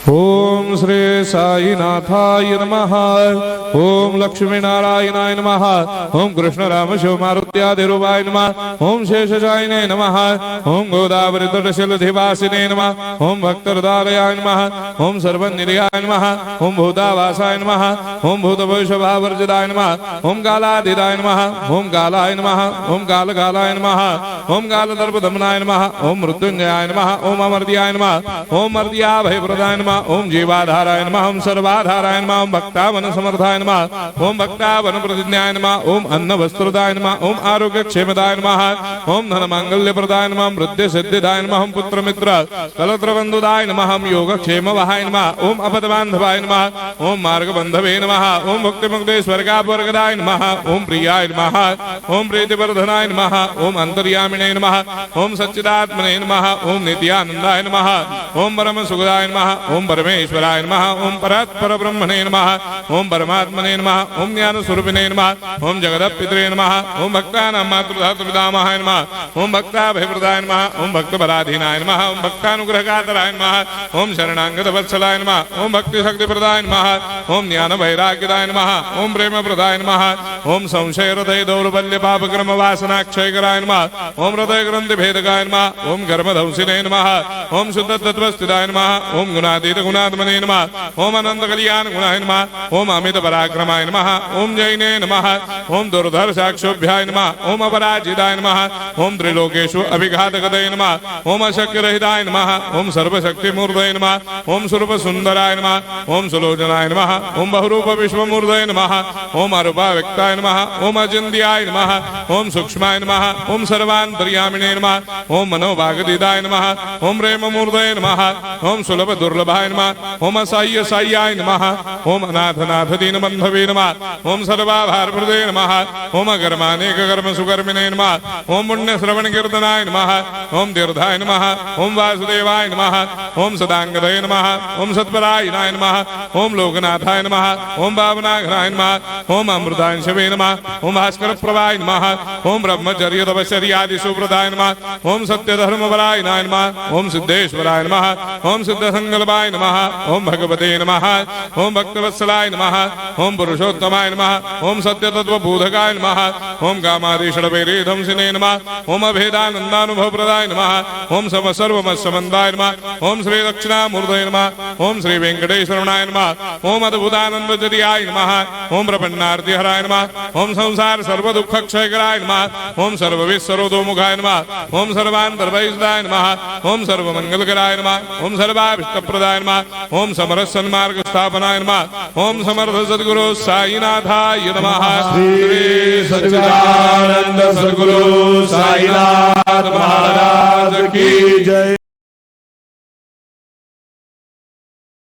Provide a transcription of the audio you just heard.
ओम श्री साईनाथाय नमः। ओम लक्ष्मी नारायणाय नमः। ओम कृष्ण राम शिव मारुत्यादिरूपाय नमः। ओम शेषशायिने नमः। ओम गोदावरी तटशिलधिवासिने नमः। ओम भक्तहृदयाय नमः। ओम सर्वनिलयाय नमः। ओम भूतावासाय नमः। ओम भूतभविष्यभावर्जिताय नमः। ओम कालाधीराय नमः। ओम कालाय नमः। ओम कालकालाय नमः। ओम कालदर्पदमनाय नमः। ओम मृत्युंजयाय नमः। ओम अमर्त्याय नमः। ओम मर्त्याभयप्रदाय नमः। ओम जीवाधाराय नमः। ओम सर्वाधाराय नमः। ओम भक्तावन समर्थाय नमः। ओम भक्तावन प्रतिज्ञाय नमः। ओम अन्न वस्त्रदाय नमः। ओम आरोग्य क्षेमदाय नमः। ओम धन मांगल्य प्रदाय नमः। वृद्धि सिद्धिदाय नमः। ओम पुत्र मित्र कलत्र बंधुदाय नमः। ओम योग क्षेम वहाय नमः। ओम अपद बांधवाय नमः। ओम मार्ग बंधवे नमः। ओम भक्ति मुक्ति स्वर्गापवर्गदाय नमः। ओम प्रियाय नमः। ओम प्रीतिवर्धनाय नमः। ओम अंतर्यामिने नमः। ओम सच्चिदात्मने नमः। ओम नित्यानंदाय नमः। ओम परम सुखदाय नमः। ओम परमेश्वराय नमः। ओम परात्पर ब्रह्मणे नमः। ओम परमात्मने नमः। ओम ज्ञान स्वरूपिणे नमः। ओम जगदपितरे नमः। ओम भक्तानां मातृधातुपितामहाय नमः। ओम भक्ताभयप्रदाय नमः। ओम भक्तपराधीनाय नमः। ओम भक्तानुग्रहकातराय नमः। ओम शरणागत वत्सलाय नमः। ओम भक्ति शक्ति प्रदाय नमः। ओम ज्ञान वैराग्यदाय नमः। ओम प्रेम प्रदाय नमः। ओम संशय हृदय दौर्बल्य पाप कर्म वासना क्षयकराय नमः। ओम हृदय ग्रंथि भेदकाय नमः। ओम कर्मधंसिने नमः। ओम शुद्ध तत्वस्थिताय नमः। ओम गुणातीत गुणात्मने नमः। ओम अनंत कल्याण गुणाय नमः। ओम अमित पराक्रमाय नमः। ओम जैने नमः। ओम दुर्धर साक्षोभ्याय नमः। ओम अपराजिताय नमः। ओम त्रिलोकेषु अभिघातगतये नमः। ओम अशक्य रहिताय नमः। ओम सर्वशक्ति मूर्तये नमः। ओम स्वरूप सुंदराय नमः। ओम सुलोचनाय नमः। ओम बहुरूप विश्वमूर्तये नमः। ओम अरूपाव्यक्ताय नमः। ओम अचिन्त्याय नमः। ओम सूक्ष्माय नमः। ओम सर्वान्तर्यामिने नमः। ओम मनोभागदिदाय नमः। ओम प्रेम मूर्तये नमः। ओम सुलभ दुर्लभाय नमः। ओम असह्य साह्याय नमः। ओम अनाथनाथ दीनबन्धवे नमः। ओम सर्वाभारप्रदे नमः। ओम अकर्मानेक कर्म सुकर्मिणे नमः। ओम पुण्य श्रवण कीर्तनाय नमः। ओम तीर्थाय नमः। ओम वासुदेवाय नमः। ओम सदांगदये नमः। ओम सत्परायणाय नमः। ओम लोकनाथाय नमः। ओम भावनाघनाय नमः। ओम अमृतांशवे नमः। ओम भास्कर प्रभाय नमः। ओम ब्रह्मचर्य तपश्चर्यादि सुप्रदाय नमः। ओम सत्यधर्मपराय नमः। ओम सिद्धेश्वराय नमः। ओम सिद्ध संकल्पाय नमः। ओम भगवते नमः। ओम भक्तवत्सलाय नमः। ओम पुरुषोत्तमाय नमः। ओम सत्य तत्वबोधकाय नमः। ओम कामादिषडवैरेधंसिने नमः। ओम अभेदानंदानुभव प्रदाय नमः। ओम सर्वमस्समन्दाय नमः। ओम श्री दक्षिणामूर्तये नमः। ओम श्री वेंकटेश्वरनाय नमः। ओम अद्भुतानंदजरियाय नमः। ओम प्रपन्नार्तिहराय नमः। ओम संसार सर्व दुख क्षयकराय नमः। ओम सर्वविश्वरोधोमुखाय नमः। ओम सर्वान्तर्वैसदाय नमः। ओम सर्वमंगलकराय नमः। ओम सर्वाभिष्टप्रदाय नमः। ओम समरस सन्मार्ग स्थापनाय नमः। ओम समर्थ सद्गुरु साईनाथाय नमः। श्री सच्चिदानंद सद्गुरु साईनाथ महाराज